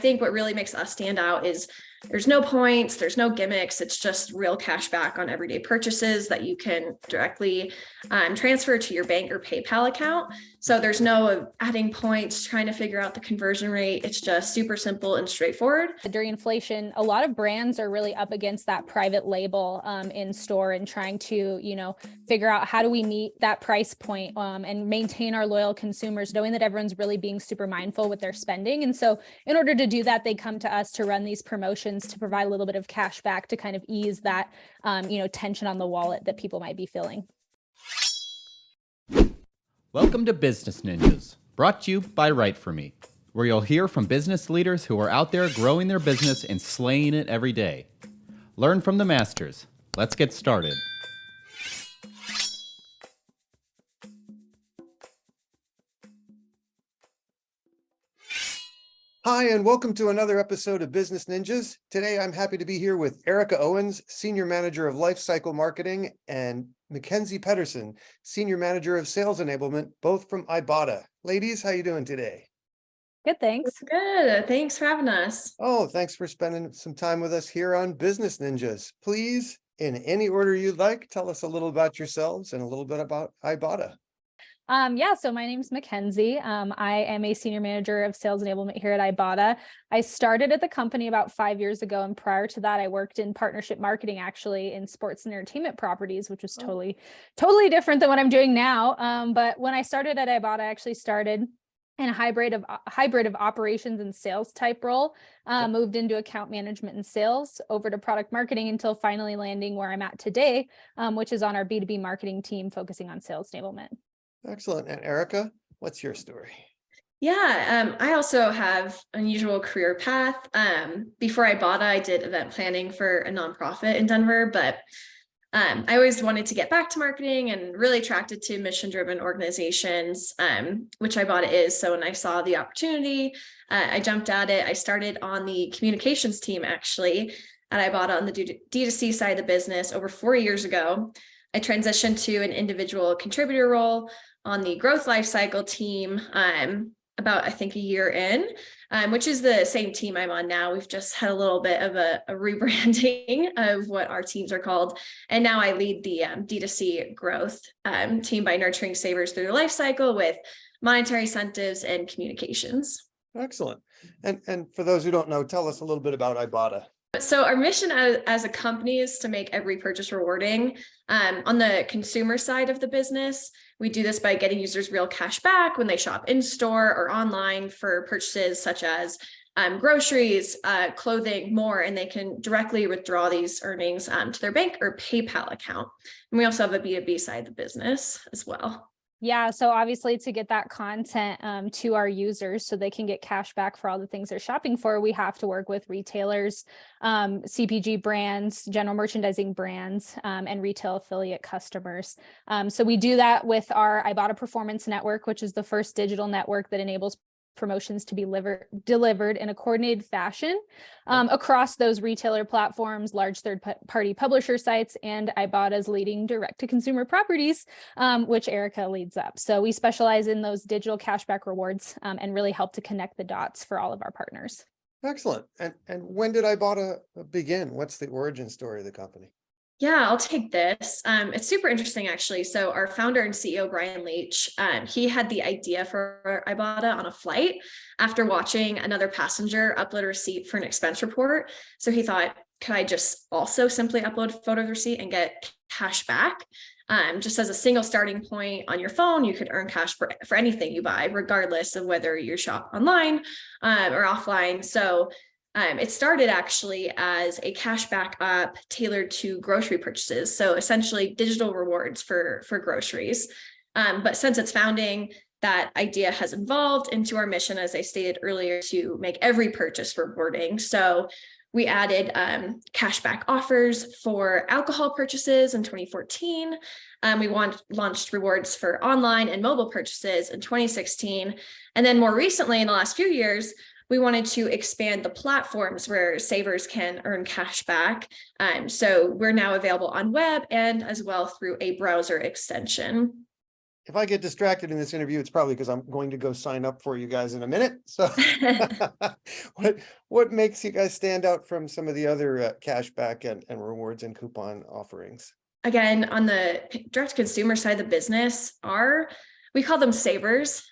think what really makes us stand out is there's no points, there's no gimmicks. It's just real cash back on everyday purchases that you can directly transfer to your bank or PayPal account. So there's no adding points, trying to figure out the conversion rate. It's just super simple and straightforward. During inflation, a lot of brands are really up against that private label in store and trying to, figure out how do we meet that price point and maintain our loyal consumers, knowing that everyone's really being super mindful with their spending. And so in order to do that, they come to us to run these promotions to provide a little bit of cash back to kind of ease that, tension on the wallet that people might be feeling. Welcome to Business Ninjas, brought to you by WriteForMe, where you'll hear from business leaders who are out there growing their business and slaying it every day. Learn from the masters. Let's get started. Hi, and welcome to another episode of Business Ninjas. Today, I'm happy to be here with Erica Owens, Senior Manager of Lifecycle Marketing, and McKenzie Pedersen, Senior Manager of Sales Enablement, both from ibotta. Ladies, how you doing today? Good, thanks. Good. Thanks for having us. Oh, thanks for spending some time with us here on Business Ninjas. Please, in any order you'd like, tell us a little about yourselves and a little bit about ibotta. So my name's McKenzie. I am a senior manager of sales enablement here at ibotta. I started at the company about 5 years ago. And prior to that, I worked in partnership marketing, actually in sports and entertainment properties, which was totally different than what I'm doing now. But when I started at ibotta, I actually started in a hybrid of operations and sales type role, moved into account management and sales over to product marketing until finally landing where I'm at today, which is on our B2B marketing team, focusing on sales enablement. Excellent. And Erica, what's your story? Yeah, I also have an unusual career path. Before ibotta, I did event planning for a nonprofit in Denver, but I always wanted to get back to marketing and really attracted to mission-driven organizations, which ibotta is. So when I saw the opportunity, I jumped at it. I started on the communications team, actually, at ibotta on the D2C side of the business over 4 years ago. I transitioned to an individual contributor role on the growth lifecycle team about, I think, a year in, which is the same team I'm on now. We've just had a little bit of a rebranding of what our teams are called. And now I lead the D2C growth team by nurturing savers through their life cycle with monetary incentives and communications. Excellent. And for those who don't know, tell us a little bit about ibotta. So our mission as a company is to make every purchase rewarding. On the consumer side of the business, we do this by getting users real cash back when they shop in store or online for purchases such as groceries, clothing, more, and they can directly withdraw these earnings to their bank or PayPal account. And we also have a B2B side of the business as well. Yeah, so obviously to get that content to our users so they can get cash back for all the things they're shopping for, we have to work with retailers, CPG brands, general merchandising brands, and retail affiliate customers. So we do that with our ibotta Performance Network, which is the first digital network that enables promotions to be delivered in a coordinated fashion across those retailer platforms, large third-party publisher sites, and ibotta's leading direct-to-consumer properties, which Erica leads up. So we specialize in those digital cashback rewards and really help to connect the dots for all of our partners. Excellent. And when did ibotta begin? What's the origin story of the company? Yeah, I'll take this. It's super interesting, actually. So our founder and CEO, Brian Leach, he had the idea for ibotta on a flight after watching another passenger upload a receipt for an expense report. So he thought, could I just also simply upload a photo of the receipt and get cash back? Just as a single starting point on your phone, you could earn cash for anything you buy, regardless of whether you shop online or offline. So it started actually as a cashback app tailored to grocery purchases. So essentially digital rewards for groceries. But since its founding, that idea has evolved into our mission, as I stated earlier, to make every purchase rewarding. So we added cashback offers for alcohol purchases in 2014. We launched rewards for online and mobile purchases in 2016. And then more recently, in the last few years, we wanted to expand the platforms where savers can earn cash back. So we're now available on web and as well through a browser extension. if I get distracted in this interview, it's probably because I'm going to go sign up for you guys in a minute. So what makes you guys stand out from some of the other cashback and rewards and coupon offerings? Again, on the direct consumer side of the business, we call them savers.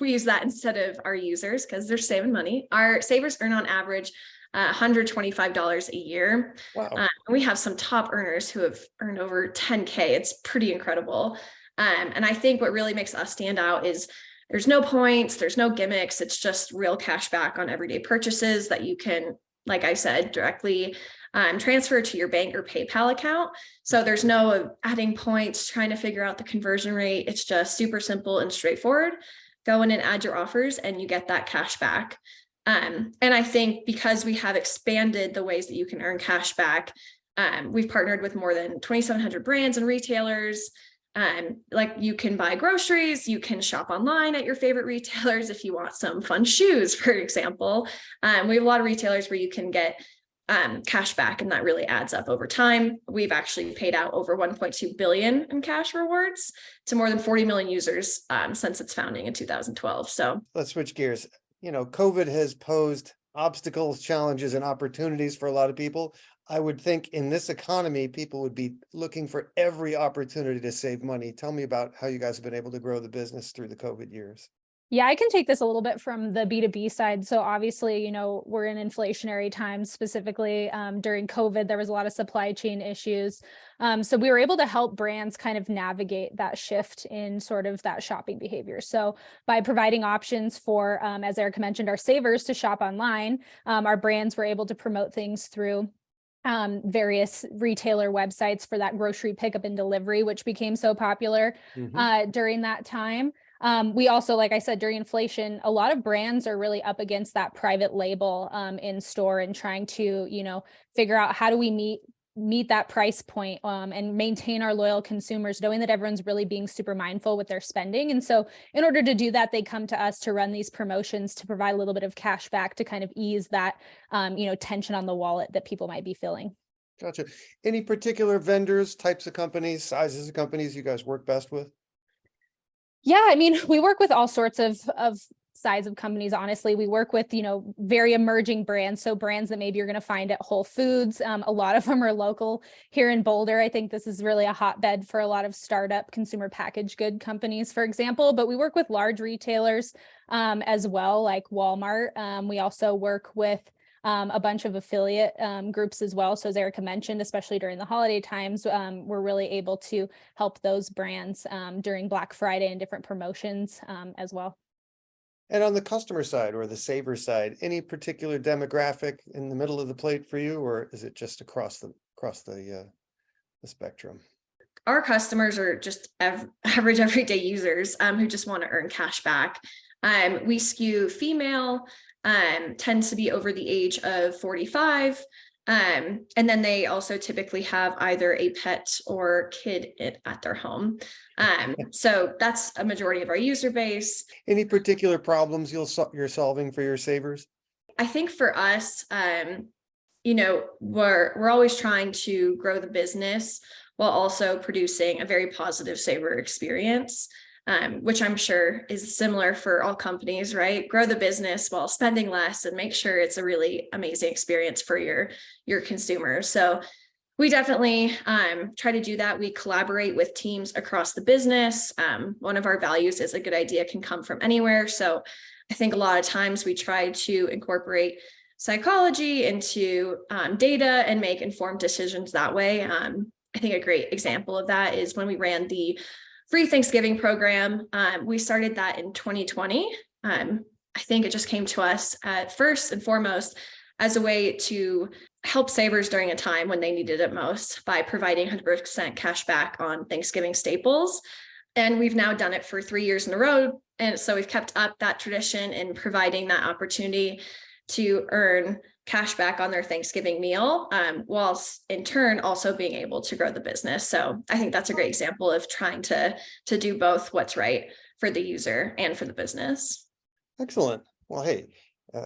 We use that instead of our users because they're saving money. Our savers earn on average $125 a year. Wow. We have some top earners who have earned over 10K. It's pretty incredible. And I think what really makes us stand out is there's no points, there's no gimmicks. It's just real cash back on everyday purchases that you can, like I said, directly transfer to your bank or PayPal account. So there's no adding points, trying to figure out the conversion rate. It's just super simple and straightforward. Go in and add your offers and you get that cash back. And I think because we have expanded the ways that you can earn cash back, we've partnered with more than 2,700 brands and retailers. Like you can buy groceries, you can shop online at your favorite retailers if you want some fun shoes, for example. We have a lot of retailers where you can get cash back, and that really adds up over time. We've actually paid out over 1.2 billion in cash rewards to more than 40 million users since its founding in 2012. So let's switch gears. COVID has posed obstacles, challenges, and opportunities for a lot of people. I would think in this economy, people would be looking for every opportunity to save money. Tell me about how you guys have been able to grow the business through the COVID years. Yeah, I can take this a little bit from the B2B side. So obviously, we're in inflationary times, specifically during COVID, there was a lot of supply chain issues. So we were able to help brands kind of navigate that shift in sort of that shopping behavior. So by providing options for, as Erica mentioned, our savers to shop online, our brands were able to promote things through various retailer websites for that grocery pickup and delivery, which became so popular during that time. We also, like I said, during inflation, a lot of brands are really up against that private label in store and trying to, figure out how do we meet that price point and maintain our loyal consumers, knowing that everyone's really being super mindful with their spending. And so in order to do that, they come to us to run these promotions to provide a little bit of cash back to kind of ease that, tension on the wallet that people might be feeling. Gotcha. Any particular vendors, types of companies, sizes of companies you guys work best with? Yeah, I mean, we work with all sorts of size of companies. Honestly, we work with, very emerging brands. So brands that maybe you're going to find at Whole Foods. A lot of them are local here in Boulder. I think this is really a hotbed for a lot of startup consumer packaged good companies, for example, but we work with large retailers as well, like Walmart. We also work with a bunch of affiliate groups as well. So as Erica mentioned, especially during the holiday times, we're really able to help those brands during Black Friday and different promotions as well. And on the customer side or the saver side, any particular demographic in the middle of the plate for you, or is it just across the spectrum? Our customers are just average everyday users who just want to earn cash back. We skew female, tends to be over the age of 45. And then they also typically have either a pet or kid at their home. So that's a majority of our user base. Any particular problems you're solving for your savers? I think for us, we're always trying to grow the business while also producing a very positive saver experience. Which I'm sure is similar for all companies, right? Grow the business while spending less and make sure it's a really amazing experience for your consumers. So we definitely try to do that. We collaborate with teams across the business. One of our values is a good idea can come from anywhere. So I think a lot of times we try to incorporate psychology into data and make informed decisions that way. I think a great example of that is when we ran the free Thanksgiving program. We started that in 2020. I think it just came to us first and foremost as a way to help savers during a time when they needed it most by providing 100% cash back on Thanksgiving staples. And we've now done it for 3 years in a row. And so we've kept up that tradition in providing that opportunity to earn cash back on their Thanksgiving meal, whilst in turn also being able to grow the business. So I think that's a great example of trying to do both what's right for the user and for the business. Excellent. Well, hey,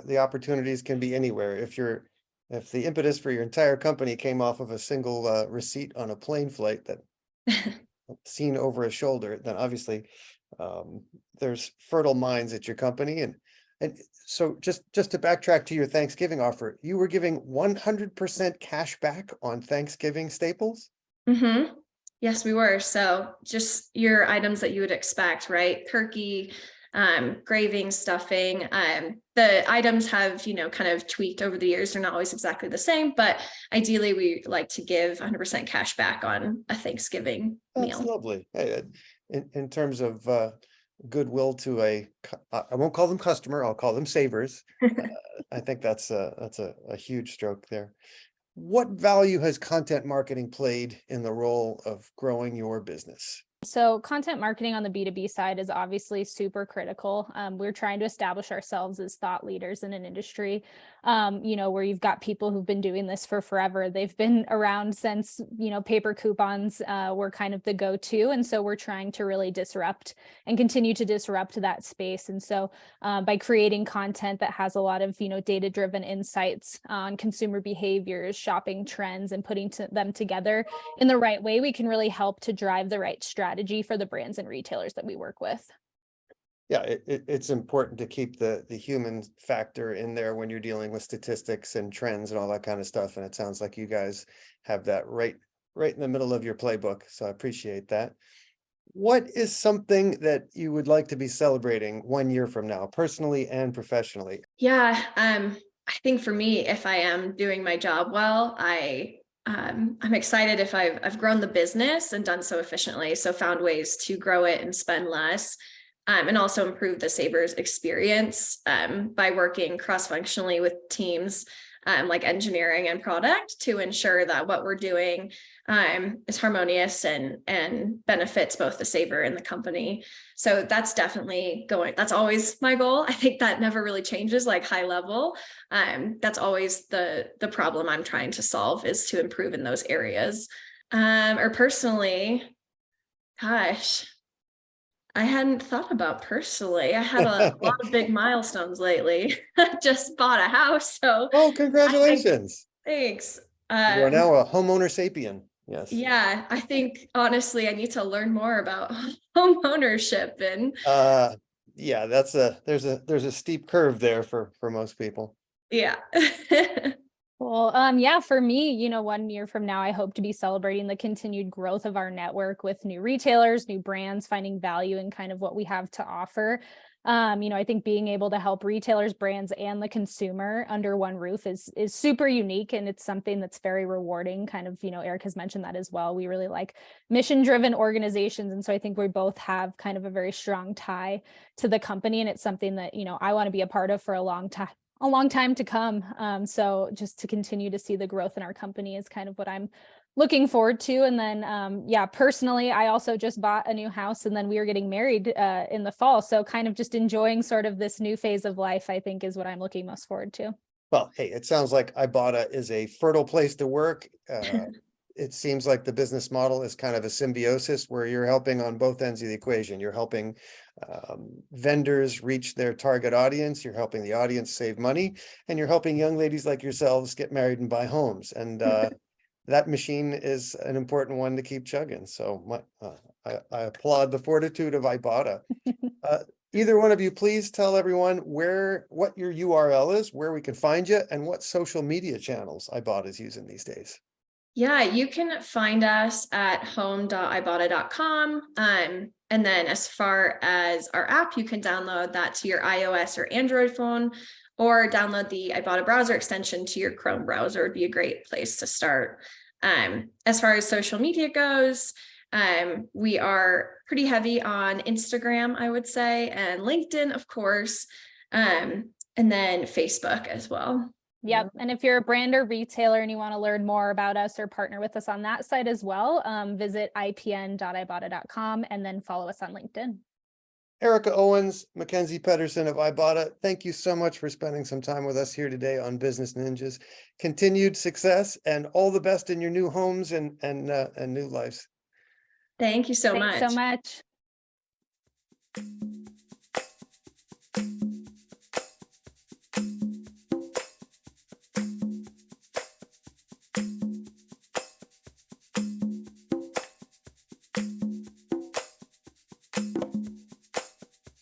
the opportunities can be anywhere. If the impetus for your entire company came off of a single receipt on a plane flight, seen over a shoulder, then obviously there's fertile minds at your company. And so just to backtrack to your Thanksgiving offer, you were giving 100% cash back on Thanksgiving staples? Mm-hmm. Yes, we were. So just your items that you would expect, right? Turkey, graving, stuffing. The items have, kind of tweaked over the years. They're not always exactly the same, but ideally we like to give 100% cash back on a Thanksgiving That's meal. lovely. In terms of goodwill to I won't call them customer, I'll call them savers. I think that's a huge stroke there. What value has content marketing played in the role of growing your business? So content marketing on the B2B side is obviously super critical. We're trying to establish ourselves as thought leaders in an industry, where you've got people who've been doing this for forever. They've been around since, paper coupons were kind of the go-to. And so we're trying to really disrupt and continue to disrupt that space. And so by creating content that has a lot of, data-driven insights on consumer behaviors, shopping trends, and putting them together in the right way, we can really help to drive the right strategy for the brands and retailers that we work with. Yeah, it's important to keep the human factor in there when you're dealing with statistics and trends and all that kind of stuff. And it sounds like you guys have that right in the middle of your playbook. So I appreciate that. What is something that you would like to be celebrating 1 year from now, personally and professionally? Yeah. I think for me, if I am doing my job well, I'm excited if I've grown the business and done so efficiently. So found ways to grow it and spend less, and also improve the savers experience by working cross-functionally with teams like engineering and product to ensure that what we're doing is harmonious and benefits both the saver and the company. So that's definitely that's always my goal. I think that never really changes, like high level. That's always the problem I'm trying to solve, is to improve in those areas. Or personally, gosh, I hadn't thought about personally. I had a lot of big milestones lately. I just bought a house, so Oh, congratulations. thanks. You are now a homeowner sapien. Yes. Yeah, I think honestly I need to learn more about home ownership and Yeah, there's a steep curve there for most people. yeah. Well, yeah, for me, 1 year from now, I hope to be celebrating the continued growth of our network with new retailers, new brands, finding value in kind of what we have to offer. I think being able to help retailers, brands, and the consumer under one roof is super unique, and it's something that's very rewarding. Kind of, Eric has mentioned that as well. We really like mission-driven organizations, and so I think we both have kind of a very strong tie to the company, and it's something that I want to be a part of for a long time to come. So just to continue to see the growth in our company is kind of what I'm looking forward to. And then, personally, I also just bought a new house, and then we are getting married in the fall. So kind of just enjoying sort of this new phase of life, I think, is what I'm looking most forward to. Well, hey, it sounds like ibotta is a fertile place to work. It seems like the business model is kind of a symbiosis where you're helping on both ends of the equation. You're helping vendors reach their target audience. You're helping the audience save money, and you're helping young ladies like yourselves get married and buy homes. And that machine is an important one to keep chugging. So I applaud the fortitude of ibotta. Either one of you, please tell everyone what your URL is, where we can find you, and what social media channels ibotta is using these days. Yeah, you can find us at home.ibotta.com. And then as far as our app, you can download that to your iOS or Android phone, or download the Ibotta browser extension to your Chrome browser would be a great place to start. As far as social media goes, we are pretty heavy on Instagram, I would say, and LinkedIn, of course, and then Facebook as well. Yep. And if you're a brand or retailer and you want to learn more about us or partner with us on that site as well, visit ipn.ibotta.com and then follow us on LinkedIn. Erica Owens, McKenzie Pedersen of ibotta, thank you so much for spending some time with us here today on Business Ninjas. Continued success and all the best in your new homes and new lives. Thank you so much. Thanks so much.